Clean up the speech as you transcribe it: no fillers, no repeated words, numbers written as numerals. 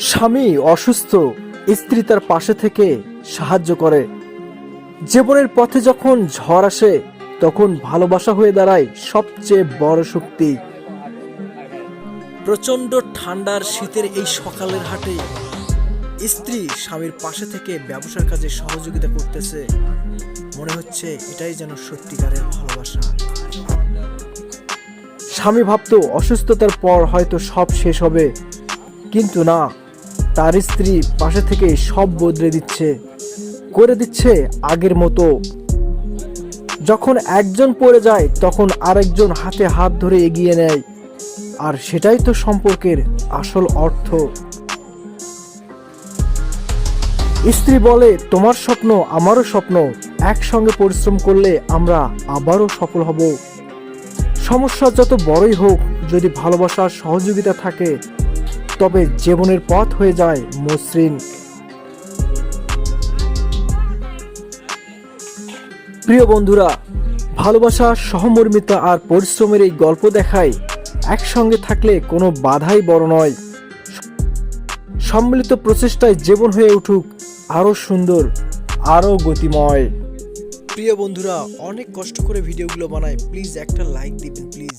স্বামী অসুস্থ, স্ত্রী তার পাশে থেকে সাহায্য করে। জীবনের পথে যখন ঝড় আসে তখন ভালোবাসা হয়ে দাঁড়ায় সবচেয়ে বড় শক্তি। প্রচন্ড ঠান্ডার শীতের এই সকালের হাটে স্ত্রী স্বামীর পাশে থেকে ব্যবসার কাজে সহযোগিতা করতেছে। মনে হচ্ছে এটাই যেন সত্যিকারের ভালোবাসা। স্বামী ভাবতো অসুস্থতার পর হয়তো সব শেষ হবে, কিন্তু না, তার স্ত্রী পাশে থেকে সব বদলে দিচ্ছে, করে দিচ্ছে আগের মতো। যখন একজন পড়ে যায় তখন আরেকজন হাতে হাত ধরে এগিয়ে নেয়, আর সেটাই তো সম্পর্কের আসল অর্থ। স্ত্রী বলে, তোমার স্বপ্ন আমারও স্বপ্ন, একসঙ্গে পরিশ্রম করলে আমরা আবারও সফল হব। সমস্যা যত বড়ই হোক, যদি ভালোবাসার সহযোগিতা থাকে তবে জীবনের পথ হয়ে যায় মসৃণ। প্রিয় বন্ধুরা, ভালোবাসা, সহমর্মিতা আর পরিশ্রমের এই গল্প দেখায় একসঙ্গে থাকলে কোনো বাধাই বড় নয়। সম্মিলিত প্রচেষ্টায় জীবন হয়ে উঠুক আরো সুন্দর, আরো গতিময়। প্রিয় বন্ধুরা, অনেক কষ্ট করে ভিডিওগুলো বানায়, প্লিজ একটা লাইক দিবেন প্লিজ।